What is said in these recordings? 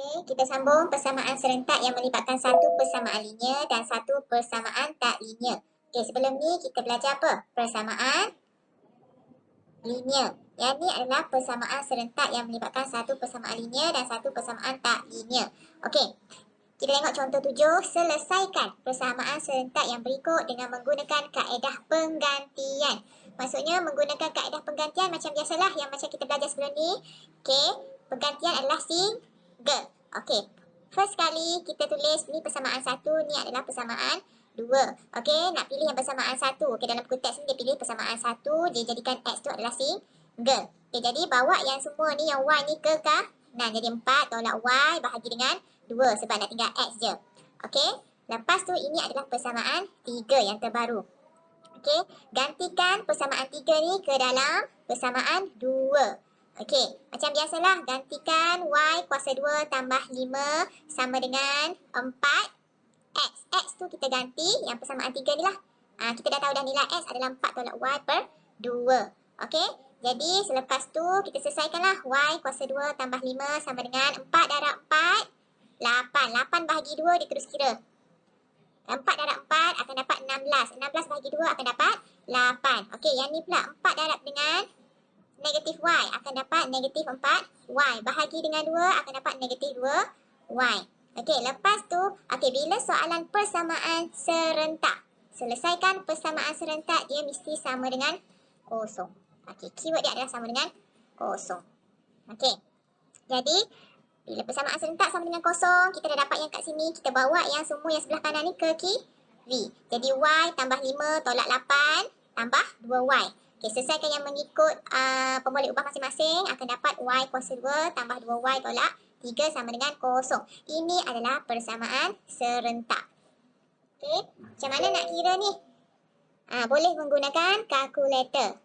Okey, kita sambung persamaan serentak yang melibatkan satu persamaan linear dan satu persamaan tak linear. Okey, sebelum ni kita belajar apa? Persamaan linear. Yang ni adalah persamaan serentak yang melibatkan satu persamaan linear dan satu persamaan tak linear. Okey, kita tengok contoh 7. Selesaikan persamaan serentak yang berikut dengan menggunakan kaedah penggantian. Maksudnya menggunakan kaedah penggantian macam biasalah yang macam kita belajar sebelum ni. Okey, penggantian adalah single. Okey, first kali kita tulis ni persamaan 1, ni adalah persamaan 2. Okey, nak pilih yang persamaan 1. Okey, dalam buku teks ni dia pilih persamaan 1, dia jadikan X tu adalah single. Okey, jadi bawa yang semua ni, yang Y ni ke kanan. Jadi 4 tolak Y bahagi dengan 2 sebab nak tinggal X je. Okey, lepas tu ini adalah persamaan 3 yang terbaru. Okey, gantikan persamaan 3 ni ke dalam persamaan 2. Okey, macam biasalah gantikan Y kuasa 2 tambah 5 sama dengan 4X. X tu kita ganti yang persamaan 3 ni lah. Kita dah tahu dah nilai X adalah 4 tolak Y per 2. Okey, jadi selepas tu kita selesaikanlah Y kuasa 2 tambah 5 sama dengan 4 darab 4, 8. 8 bahagi 2 dia terus kira. 4 darab 4 akan dapat 16. 16 bahagi 2 akan dapat 8. Okey, yang ni pula 4 darab dengan negatif Y akan dapat negatif 4Y. Bahagi dengan 2 akan dapat negatif 2Y. Okey, lepas tu, okey, bila soalan persamaan serentak, selesaikan persamaan serentak, dia mesti sama dengan kosong. Okey, keyword dia adalah sama dengan kosong. Okey, jadi bila persamaan serentak sama dengan kosong, kita dah dapat yang kat sini. Kita bawa yang semua yang sebelah kanan ni ke kiri. Jadi Y tambah 5 tolak 8 tambah 2Y. Okey, selesaikan yang mengikut pemboleh ubah masing-masing. Akan dapat Y kuasa 2 tambah 2Y tolak 3 sama dengan kosong. Ini adalah persamaan serentak. Okey, macam mana nak kira ni? Boleh menggunakan kalkulator.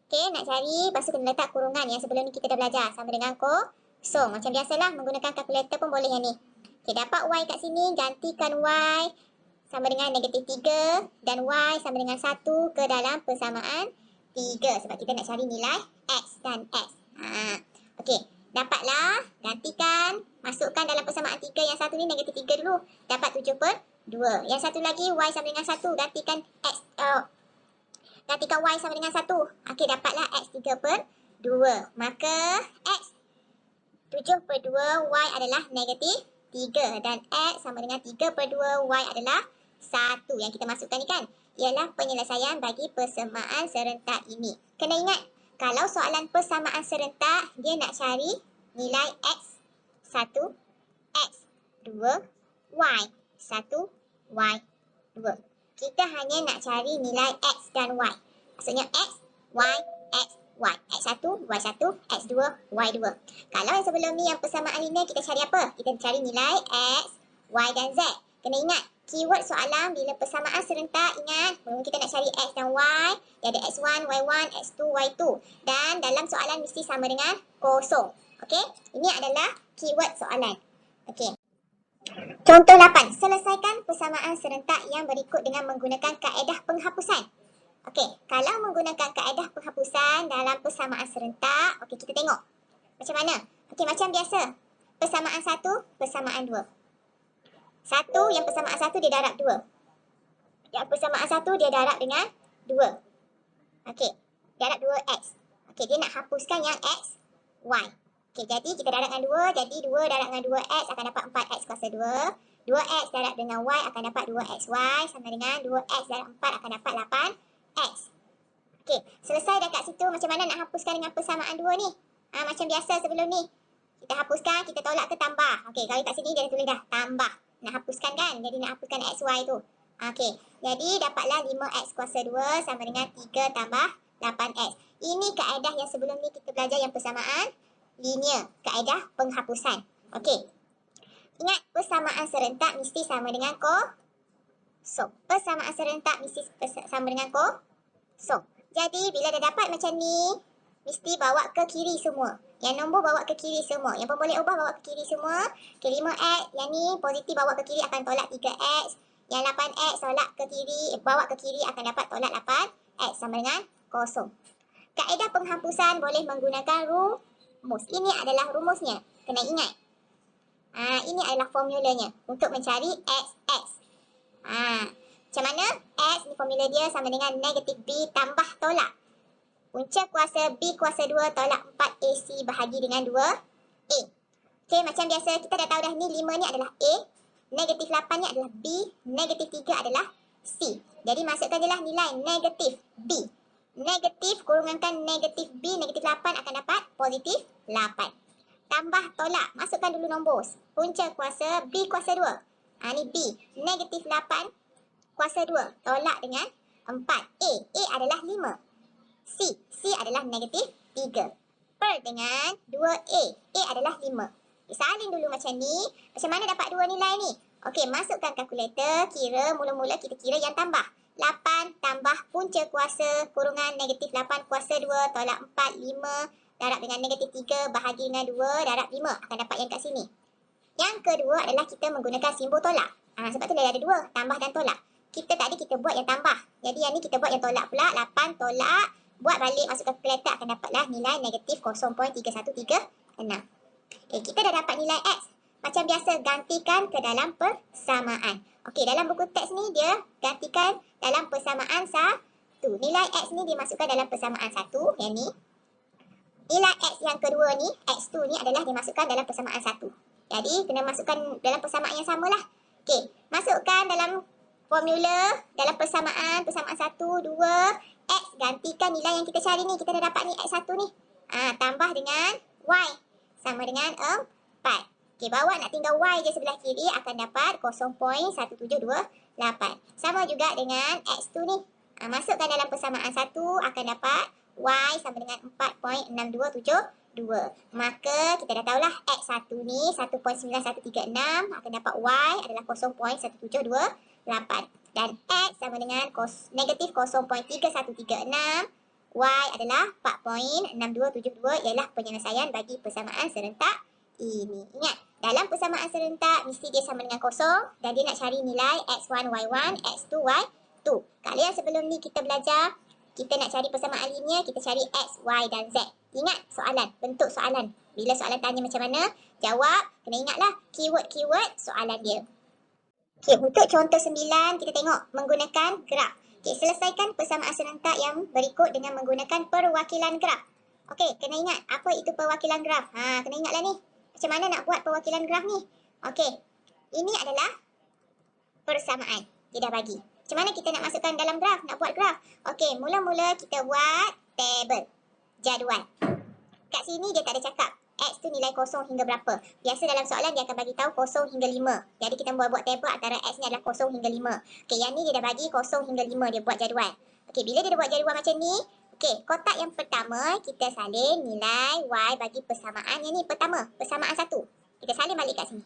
Okey, nak cari, lepas tu kena letak kurungan yang sebelum ni kita dah belajar. Sama dengan kosong. Macam biasalah menggunakan kalkulator pun boleh yang ni. Okey, dapat Y kat sini, gantikan Y sama dengan negatif 3 dan Y sama dengan 1 ke dalam persamaan 3. Sebab kita nak cari nilai X dan X. Okey, dapatlah, gantikan, masukkan dalam persamaan 3. Yang satu ni negatif 3 dulu. Dapat 7 per 2. Yang satu lagi Y sama dengan 1, gantikan X, gantikan Y sama dengan 1. Okey, dapatlah X 3 per 2. Maka X 7 per 2, Y adalah negatif 3. Dan X sama dengan 3 per 2, Y adalah 1. Yang kita masukkan ni kan, ialah penyelesaian bagi persamaan serentak ini. Kena ingat, kalau soalan persamaan serentak, dia nak cari nilai X 1, X 2, Y 1, Y 2. Kita hanya nak cari nilai X dan Y. Maksudnya X, Y, X, Y. X1, Y1, X2, Y2. Kalau yang sebelum ni yang persamaan linear, kita cari apa? Kita cari nilai X, Y dan Z. Kena ingat, keyword soalan bila persamaan serentak, ingat, kita nak cari X dan Y, dia ada X1, Y1, X2, Y2. Dan dalam soalan mesti sama dengan kosong. Okey, ini adalah keyword soalan. Okey. Contoh 8. Selesaikan persamaan serentak yang berikut dengan menggunakan kaedah penghapusan. Okey, kalau menggunakan kaedah penghapusan dalam persamaan serentak, okey, kita tengok macam mana. Okey, macam biasa. Persamaan 1, persamaan 2. 1, yang persamaan 1 dia darab 2. Yang persamaan 1 dia darab dengan 2. Okey, darab 2X. Okey, dia nak hapuskan yang X, Y. Okey, jadi kita darab dengan 2, jadi 2 darab dengan 2X akan dapat 4X kuasa 2. 2X darab dengan Y akan dapat 2XY sama dengan 2X darab 4 akan dapat 8X. Okey, selesai dah kat situ. Macam mana nak hapuskan dengan persamaan 2 ni? Macam biasa sebelum ni. Kita hapuskan, kita tolak ke tambah. Okey, kalau kat sini dia tulis dah tambah. Nak hapuskan kan? Jadi nak hapuskan XY tu. Okey, jadi dapatlah 5X kuasa 2 sama dengan 3 tambah 8X. Ini kaedah yang sebelum ni kita belajar yang persamaan linear. Kaedah penghapusan. Okey. Ingat, persamaan serentak mesti sama dengan kosong. Persamaan serentak mesti sama dengan kosong. Jadi, bila dah dapat macam ni, mesti bawa ke kiri semua. Yang nombor bawa ke kiri semua. Yang pemboleh ubah bawa ke kiri semua. Ke 5X, yang ni positif bawa ke kiri akan tolak 3X. Yang 8X tolak ke kiri, bawa ke kiri akan dapat tolak 8X sama dengan kosong. Kaedah penghapusan boleh menggunakan rumus. Ini adalah rumusnya. Kena ingat. Ini adalah formulanya untuk mencari XX. Macam mana? X ni formula dia sama dengan negatif B tambah tolak. Punca kuasa B kuasa 2 tolak 4AC bahagi dengan 2A. Okey, macam biasa kita dah tahu dah ni 5 ni adalah A. Negatif 8 ni adalah B. Negatif 3 adalah C. Jadi masukkan je lah nilai negatif B. Negatif kurungankan negatif B, negatif 8 akan dapat positif 8. Tambah tolak, masukkan dulu nombor. Punca kuasa B kuasa 2. Ni B. Negatif 8 kuasa 2. Tolak dengan 4. A adalah 5. C adalah negatif 3. Per dengan 2A. A adalah 5. Salin dulu macam ni. Macam mana dapat dua nilai ni? Okey, masukkan kalkulator. Kira, mula-mula kita kira yang tambah. 8 tambah punca kuasa kurungan negatif 8 kuasa 2 tolak 4, 5 darab dengan negatif 3 bahagi dengan 2 darab 5. Akan dapat yang kat sini. Yang kedua adalah kita menggunakan simbol tolak. Sebab tu dia ada dua, tambah dan tolak. Tadi kita buat yang tambah. Jadi yang ni kita buat yang tolak pula. 8 tolak, buat balik masuk kalkulator akan dapatlah nilai negatif 0.3136. Okey, kita dah dapat nilai X. Macam biasa, gantikan ke dalam persamaan. Okey, dalam buku teks ni dia gantikan dalam persamaan 1. Nilai X ni dimasukkan dalam persamaan 1, yang ni. Nilai X yang kedua ni, X2 ni adalah dimasukkan dalam persamaan 1. Jadi, kena masukkan dalam persamaan yang samalah. Okey, masukkan dalam formula, dalam persamaan 1, 2, X, gantikan nilai yang kita cari ni. Kita dah dapat ni X1 ni. Tambah dengan Y, sama dengan 4. Okey, bawa nak tinggal Y je sebelah kiri akan dapat 0.1728. Sama juga dengan X2 ni. Masukkan dalam persamaan 1 akan dapat Y sama dengan 4.6272. Maka kita dah tahulah X1 ni 1.9136 akan dapat Y adalah 0.1728. Dan X sama dengan negatif 0.3136. Y adalah 4.6272 ialah penyelesaian bagi persamaan serentak ini. Ingat, dalam persamaan serentak mesti dia sama dengan kosong dan dia nak cari nilai X1, Y1, X2, Y2. Kalau yang sebelum ni kita belajar, kita nak cari persamaan linear, kita cari X, Y dan Z. Ingat soalan, bentuk soalan. Bila soalan tanya macam mana, jawab, kena ingatlah keyword-keyword soalan dia. Okey, untuk contoh 9, kita tengok menggunakan graf. Okey, selesaikan persamaan serentak yang berikut dengan menggunakan perwakilan graf. Okey, kena ingat apa itu perwakilan graf. Kena ingatlah ni. Macam mana nak buat perwakilan graf ni? Okey, ini adalah persamaan. Dia dah bagi. Macam mana kita nak masukkan dalam graf, nak buat graf? Okey, mula-mula kita buat table, jadual. Kat sini dia tak ada cakap X tu nilai kosong hingga berapa. Biasa dalam soalan dia akan bagi tahu kosong hingga 5. Jadi kita buat table antara X ni adalah kosong hingga 5. Okey, yang ni dia dah bagi kosong hingga 5, dia buat jadual. Okey, bila dia dah buat jadual macam ni, okey, kotak yang pertama kita salin nilai Y bagi persamaan yang ni pertama, persamaan 1. Kita salin balik kat sini.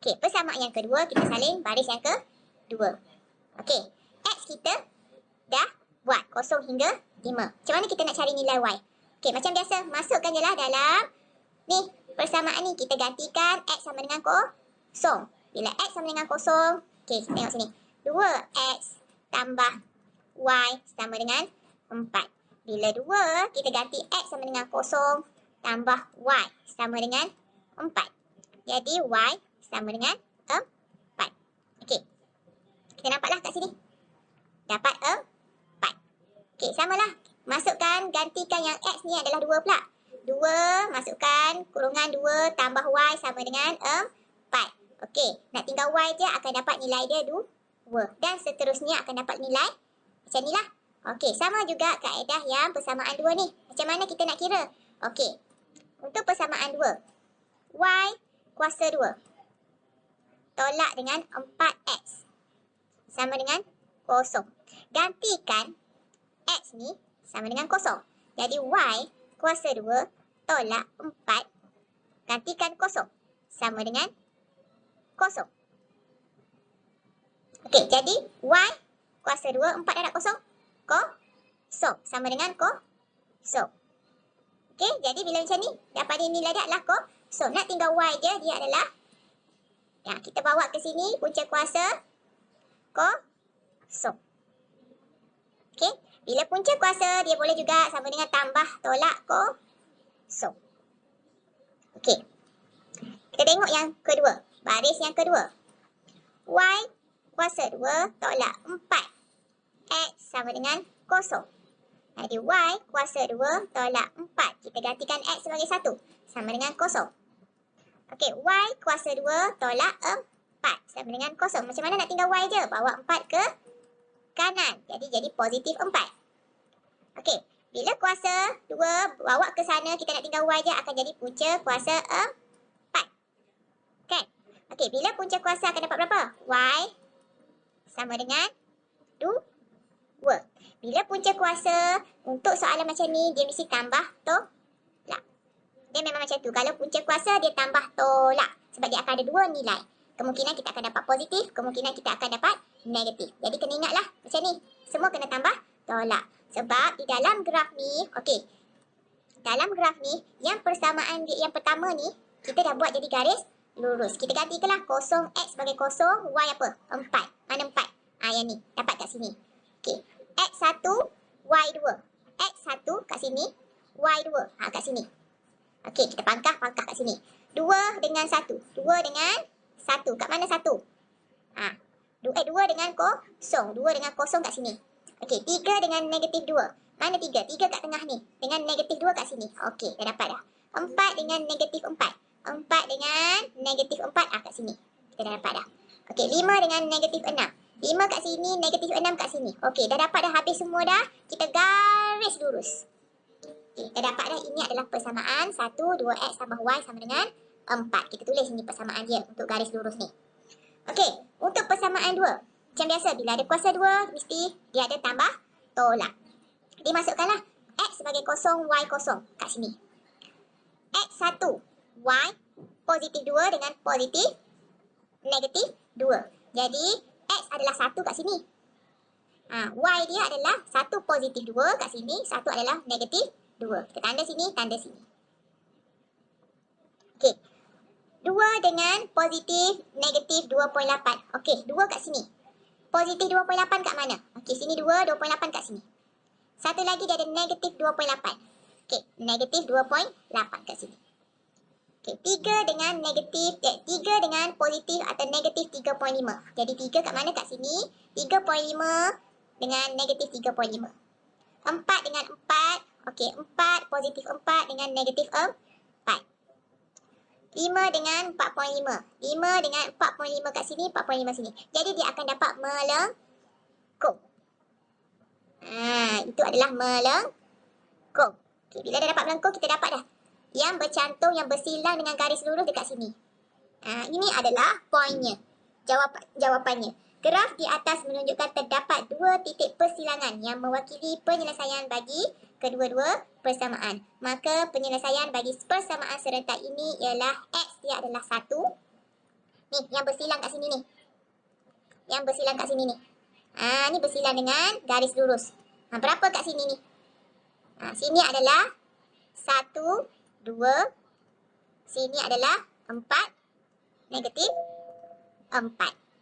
Okey, persamaan yang kedua kita salin baris yang kedua. Okey, X kita dah buat kosong hingga 5. Macam mana kita nak cari nilai Y? Okey, macam biasa, masukkan je lah dalam ni persamaan ni. Kita gantikan X sama dengan kosong. Bila X sama dengan kosong, okey, tengok sini. 2X tambah Y sama dengan 4. Bila 2, kita ganti X sama dengan kosong tambah Y sama dengan 4. Jadi Y sama dengan 4. Okey, kita nampaklah kat sini. Dapat 4. Okey, samalah. Masukkan, gantikan yang X ni adalah 2 pula. 2, masukkan kurungan 2 tambah Y sama dengan 4. Okey, nak tinggal Y je akan dapat nilai dia 2. Dan seterusnya akan dapat nilai macam ni lah. Okey, sama juga kaedah yang persamaan 2 ni. Macam mana kita nak kira? Okey, untuk persamaan 2. Y kuasa 2 tolak dengan 4X sama dengan kosong. Gantikan X ni sama dengan kosong. Jadi Y kuasa 2 tolak 4 gantikan kosong sama dengan kosong. Okey, jadi Y kuasa 2, 4 darab kosong, kosong sama dengan kosong. Okey, jadi bila macam ni, dapat nilai dia adalah kosong. Nak tinggal Y je, dia adalah, kita bawa ke sini, punca kuasa kosong. Okey, bila punca kuasa, dia boleh juga sama dengan tambah tolak kosong. Okey, Kita tengok yang kedua. Baris yang kedua. Y kuasa 2 tolak 4. X sama dengan 0. Jadi Y kuasa 2 tolak 4. Kita gantikan X sebagai 1. Sama dengan 0. Okey, Y kuasa 2 tolak 4. Sama dengan 0. Macam mana nak tinggal Y je? Bawa 4 ke kanan. Jadi positif 4. Okey, bila kuasa 2 bawa ke sana, kita nak tinggal Y je, akan jadi punca kuasa 4. Kan? Okey, bila punca kuasa akan dapat berapa? Y sama dengan 2. Bila punca kuasa, untuk soalan macam ni, dia mesti tambah tolak. Dia memang macam tu. Kalau punca kuasa, dia tambah tolak. Sebab dia akan ada 2 nilai. Kemungkinan kita akan dapat positif, kemungkinan kita akan dapat negatif. Jadi kena ingatlah macam ni. Semua kena tambah tolak. Sebab di dalam graf ni, okey. Dalam graf ni, yang persamaan dia, yang pertama ni, kita dah buat jadi garis lurus. Kita gantikanlah 0x sebagai 0, y apa? 4. Mana 4? Yang ni. Dapat kat sini. Okey. X1, Y2. X1 kat sini, Y2. Kat sini. Okey, kita pangkah kat sini. 2 dengan 1. 2 dengan 1. Kat mana 1? 2 dengan 0. 2 dengan 0 kat sini. Okey, 3 dengan negatif 2. Mana 3? 3 kat tengah ni. Dengan negatif 2 kat sini. Okey, dah dapat dah. 4 dengan negatif 4. 4 dengan negatif 4 kat sini. Kita dah dapat dah. Okey, 5 dengan negatif 6. 5 kat sini, negatif 6 kat sini. Okey, dah dapat dah, habis semua dah. Kita garis lurus. Okey, dah dapat dah. Ini adalah persamaan 1, 2x tambah y sama dengan 4. Kita tulis ini persamaan dia untuk garis lurus ni. Okey, untuk persamaan 2. Macam biasa, bila ada kuasa 2, mesti dia ada tambah tolak. Dimasukkanlah x sebagai 0, y 0 kat sini. X1, y positif 2 dengan positif negatif 2. Jadi, x adalah 1 kat sini. Y dia adalah 1 positif 2 kat sini, 1 adalah negatif 2. Kita tanda sini, tanda sini. Okey. 2 dengan positif negatif 2.8. Okey, 2 kat sini. Positif 2.8 kat mana? Okey, sini 2, 2.8 kat sini. Satu lagi dia ada negatif 2.8. Okey, negatif 2.8 kat sini. Okey, 3 dengan negatif, 3 dengan positif atau negatif 3.5. Jadi 3 kat mana kat sini? 3.5 dengan negatif 3.5. 4 dengan 4. Okey, 4 positif 4 dengan negatif 4. 5 dengan 4.5. 5 dengan 4.5 kat sini, 4.5 sini. Jadi dia akan dapat melengkung. Itu adalah melengkung. Okey, bila dah dapat melengkung, kita dapat dah yang bercantum, yang bersilang dengan garis lurus dekat sini. Ini adalah poinnya. Jawapannya. Graf di atas menunjukkan terdapat 2 titik persilangan yang mewakili penyelesaian bagi kedua-dua persamaan. Maka penyelesaian bagi persamaan serentak ini ialah X dia adalah 1. Ni, yang bersilang kat sini ni. Yang bersilang kat sini ni. Ni bersilang dengan garis lurus. Berapa kat sini ni? Sini adalah 1, 2. Sini adalah 4. Negatif 4.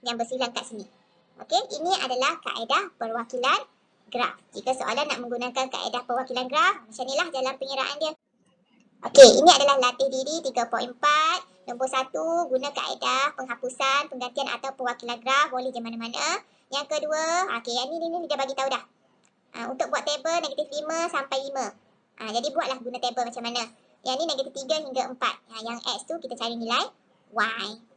Yang bersilang kat sini. Okey, ini adalah kaedah perwakilan graf. Jika soalan nak menggunakan kaedah perwakilan graf, macam inilah jalan pengiraan dia. Okey, ini adalah latih diri 3.4. Nombor 1, guna kaedah penghapusan, penggantian atau perwakilan graf. Boleh je mana-mana. Yang kedua, okey, yang ni dia bagi tahu dah. Untuk buat tabel negatif 5 sampai 5. Jadi buatlah guna tabel macam mana. Yang ni negatif 3 hingga 4. Yang X tu kita cari nilai Y.